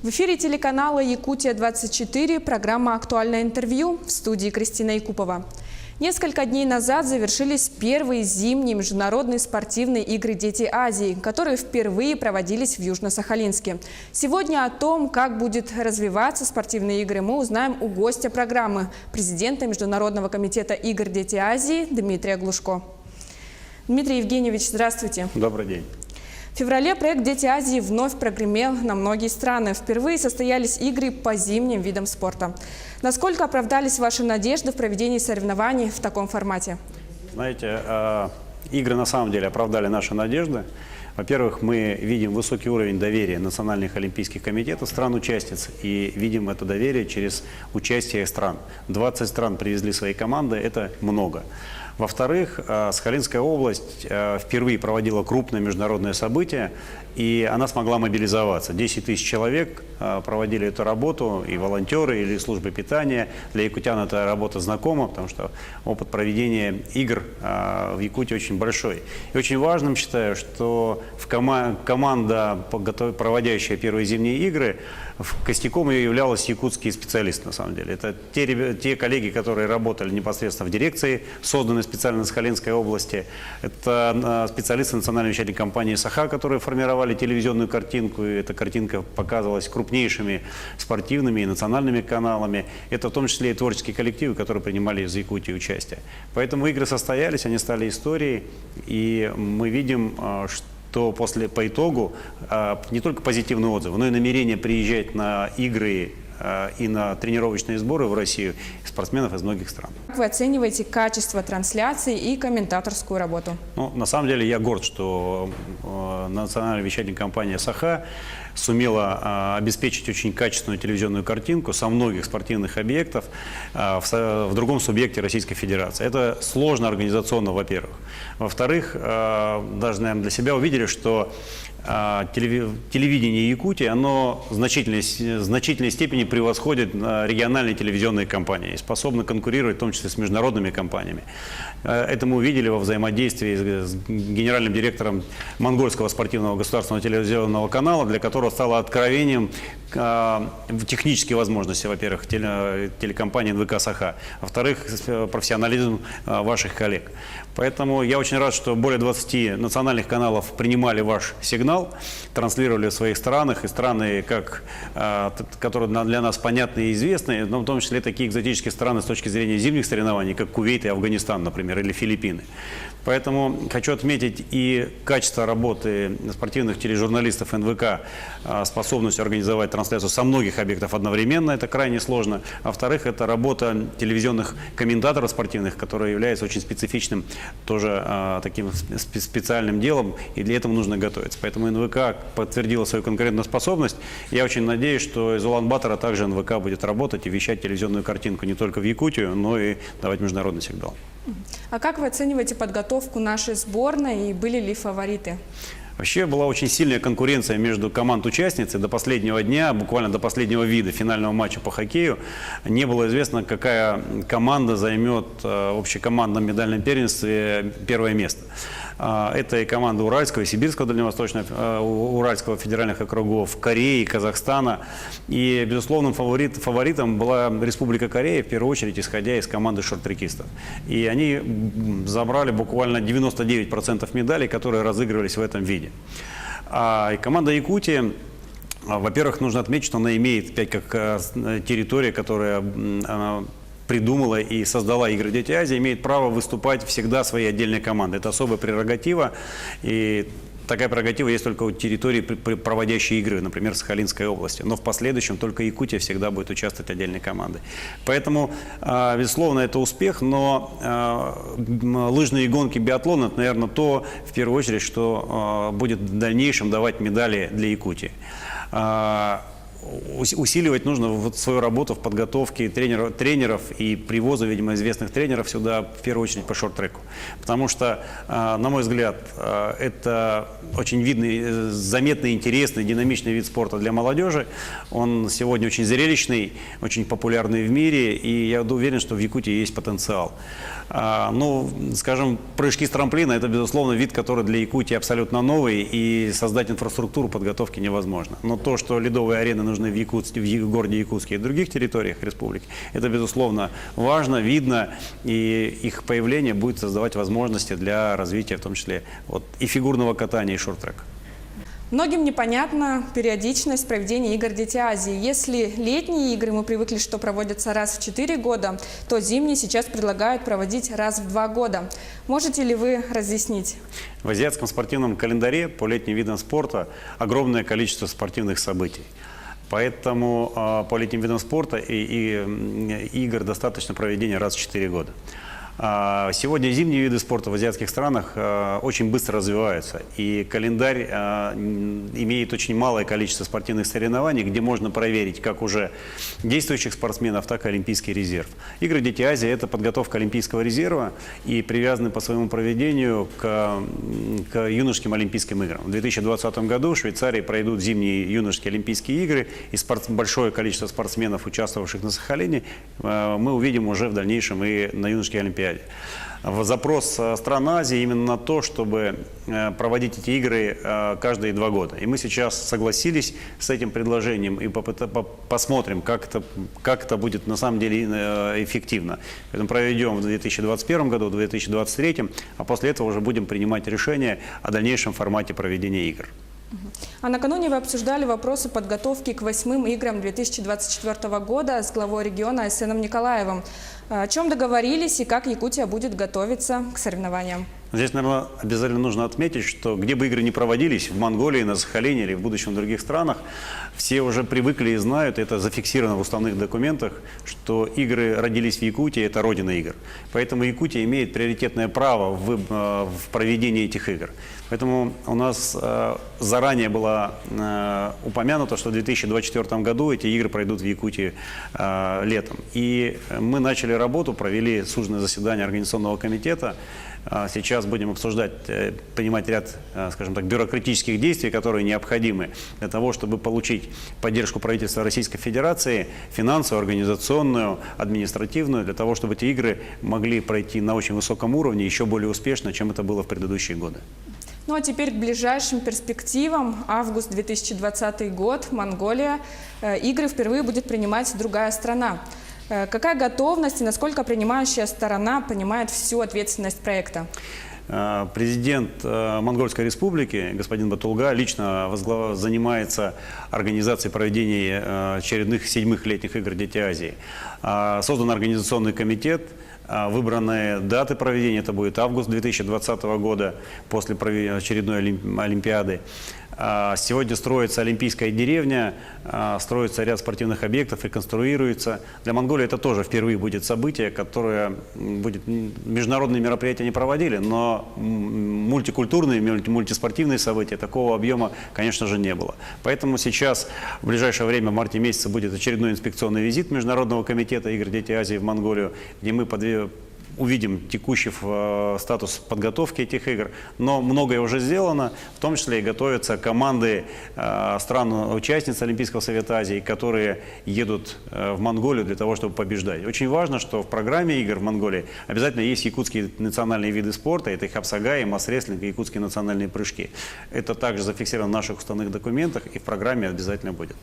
В эфире телеканала «Якутия-24» программа «Актуальное интервью», в студии Кристина Якупова. Несколько дней назад завершились первые зимние международные спортивные игры «Дети Азии», которые впервые проводились в Южно-Сахалинске. Сегодня о том, как будет развиваться спортивные игры, мы узнаем у гостя программы, президента Международного комитета игр «Дети Азии» Дмитрия Глушко. Дмитрий Евгеньевич, здравствуйте. Добрый день. В феврале проект «Дети Азии» вновь прогремел на многие страны. Впервые состоялись игры по зимним видам спорта. Насколько оправдались ваши надежды в проведении соревнований в таком формате? Знаете, игры на самом деле оправдали наши надежды. Во-первых, мы видим высокий уровень доверия национальных олимпийских комитетов стран-участниц и видим это доверие через участие стран. 20 стран привезли свои команды, это много. Во-вторых, Сахалинская область впервые проводила крупное международное событие, и она смогла мобилизоваться. 10 тысяч человек проводили эту работу, и волонтеры, и службы питания. Для якутян эта работа знакома, потому что опыт проведения игр в Якутии очень большой. И очень важным считаю, что команда, проводящая первые зимние игры, костяком ее являлись якутские специалисты, на самом деле. Это те коллеги, которые работали непосредственно в дирекции, созданной специально в Сахалинской области. Это специалисты национальной вещательной компании «Саха», которые формировали телевизионную картинку, и эта картинка показывалась крупнейшими спортивными и национальными каналами. Это в том числе и творческие коллективы, которые принимали из Якутии участие. Поэтому игры состоялись, они стали историей, и мы видим, что по итогу не только позитивные отзывы, но и намерение приезжать на игры и на тренировочные сборы в Россию спортсменов из многих стран. Как вы оцениваете качество трансляции и комментаторскую работу? Ну, на самом деле я горд, что национальная вещательная компания «Саха» сумела обеспечить очень качественную телевизионную картинку со многих спортивных объектов в другом субъекте Российской Федерации. Это сложно организационно, во-первых. Во-вторых, даже, наверное, для себя увидели, что телевидение Якутии, оно в значительной степени превосходит региональные телевизионные компании и способно конкурировать в том числе с международными компаниями. Это мы увидели во взаимодействии с генеральным директором Монгольского спортивного государственного телевизионного канала, для которого стало откровением технические возможности, во-первых, телекомпании НВК «Саха», во-вторых, профессионализм ваших коллег. Поэтому я очень рад, что более 20 национальных каналов принимали ваш сигнал, транслировали в своих странах, и страны, которые для нас понятны и известны, но в том числе такие экзотические страны с точки зрения зимних соревнований, как Кувейт и Афганистан, например, или Филиппины. Поэтому хочу отметить и качество работы спортивных тележурналистов НВК, способность организовать трансляцию со многих объектов одновременно, это крайне сложно. А во-вторых, это работа телевизионных комментаторов спортивных, которая является очень специфичным, тоже таким специальным делом, и для этого нужно готовиться. Поэтому НВК подтвердила свою конкурентоспособность. Я очень надеюсь, что из Улан-Батора также НВК будет работать и вещать телевизионную картинку не только в Якутию, но и давать международный сигнал. А как вы оцениваете подготовку нашей сборной и были ли фавориты? Вообще была очень сильная конкуренция между команд-участниц, и до последнего дня, буквально до последнего вида финального матча по хоккею, не было известно, какая команда займет в общекомандном медальном первенстве первое место. Это и команда Уральского, и Сибирского, Дальневосточного, Уральского федеральных округов, Кореи, Казахстана. И, безусловным фаворитом была Республика Корея, в первую очередь, исходя из команды шорт-трекистов. И они забрали буквально 99% медалей, которые разыгрывались в этом виде. И команда Якутии, во-первых, нужно отметить, что она имеет, опять как территория, которая придумала и создала игры «Дети Азии», имеет право выступать всегда своей отдельной командой. Это особая прерогатива, и такая прерогатива есть только у территории, проводящей игры, например, в Сахалинской области. Но в последующем только Якутия всегда будет участвовать отдельной командой. Поэтому, безусловно, это успех, но лыжные гонки, биатлон – это, наверное, то, в первую очередь, что будет в дальнейшем давать медали для Якутии. Усиливать нужно свою работу в подготовке тренеров и привоза, видимо, известных тренеров сюда, в первую очередь, по шорт-треку. Потому что, на мой взгляд, это очень видный, заметный, интересный, динамичный вид спорта для молодежи. Он сегодня очень зрелищный, очень популярный в мире, и я уверен, что в Якутии есть потенциал. Ну, скажем, прыжки с трамплина – это, безусловно, вид, который для Якутии абсолютно новый, и создать инфраструктуру подготовки невозможно. Но то, что ледовые арены нужны нужны в городе Якутске и других территориях республики. Это, безусловно, важно, видно, и их появление будет создавать возможности для развития, в том числе и фигурного катания, и шорт-трека. Многим непонятна периодичность проведения игр «Дети Азии». Если летние игры мы привыкли, что проводятся раз в 4 года, то зимние сейчас предлагают проводить раз в 2 года. Можете ли вы разъяснить? В азиатском спортивном календаре по летним видам спорта огромное количество спортивных событий. Поэтому по летним видам спорта и игр достаточно проведения раз в 4 года. Сегодня зимние виды спорта в азиатских странах очень быстро развиваются, и календарь имеет очень малое количество спортивных соревнований, где можно проверить как уже действующих спортсменов, так и олимпийский резерв. Игры «Дети Азии» – это подготовка олимпийского резерва и привязаны по своему проведению к юношеским олимпийским играм. В 2020 году в Швейцарии пройдут зимние юношеские олимпийские игры, и большое количество спортсменов, участвовавших на Сахалине, мы увидим уже в дальнейшем и на юношеские олимпиады. Запрос стран Азии именно на то, чтобы проводить эти игры каждые 2 года. И мы сейчас согласились с этим предложением и посмотрим, как это будет на самом деле эффективно. Поэтому проведем в 2021 году, в 2023, а после этого уже будем принимать решение о дальнейшем формате проведения игр. А накануне вы обсуждали вопросы подготовки к 8-м играм 2024 года с главой региона Айсеном Николаевым. О чем договорились и как Якутия будет готовиться к соревнованиям? Здесь, наверное, обязательно нужно отметить, что где бы игры ни проводились, в Монголии, на Сахалине или в будущем в других странах, все уже привыкли и знают, это зафиксировано в уставных документах, что игры родились в Якутии, это родина игр. Поэтому Якутия имеет приоритетное право в проведении этих игр. Поэтому у нас заранее было упомянуто, что в 2024 году эти игры пройдут в Якутии летом. И мы начали работу, провели суженное заседание Организационного комитета. Сейчас будем обсуждать, принимать ряд, скажем так, бюрократических действий, которые необходимы для того, чтобы получить поддержку правительства Российской Федерации, финансовую, организационную, административную, для того, чтобы эти игры могли пройти на очень высоком уровне, еще более успешно, чем это было в предыдущие годы. Ну а теперь к ближайшим перспективам. Август 2020 год, Монголия. Игры впервые будет принимать другая страна. Какая готовность и насколько принимающая сторона понимает всю ответственность проекта? Президент Монгольской республики, господин Батулга, лично занимается организацией проведения очередных 7-х летних игр «Дети Азии». Создан организационный комитет. Выбранные даты проведения – это будет август 2020 года, после очередной Олимпиады. Сегодня строится Олимпийская деревня, строится ряд спортивных объектов, реконструируется. Для Монголии это тоже впервые будет событие, которое будет... Международные мероприятия не проводили, но мультикультурные, мультиспортивные события такого объема, конечно же, не было. Поэтому сейчас, в ближайшее время, в марте месяце, будет очередной инспекционный визит Международного комитета игр «Дети Азии» в Монголию, где мы увидим текущий статус подготовки этих игр. Но многое уже сделано, в том числе и готовятся команды стран-участниц Олимпийского совета Азии, которые едут в Монголию для того, чтобы побеждать. Очень важно, что в программе игр в Монголии обязательно есть якутские национальные виды спорта. Это и хапсагай, и масс-рестлинг, и якутские национальные прыжки. Это также зафиксировано в наших уставных документах и в программе обязательно будет.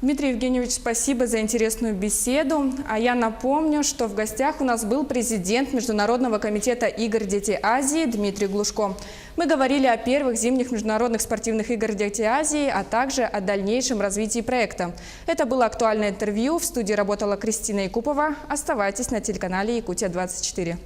Дмитрий Евгеньевич, спасибо за интересную беседу. А я напомню, что в гостях у нас был президент Международного комитета игр «Дети Азии» Дмитрий Глушко. Мы говорили о первых зимних международных спортивных игр «Дети Азии», а также о дальнейшем развитии проекта. Это было актуальное интервью. В студии работала Кристина Якупова. Оставайтесь на телеканале «Якутия-24».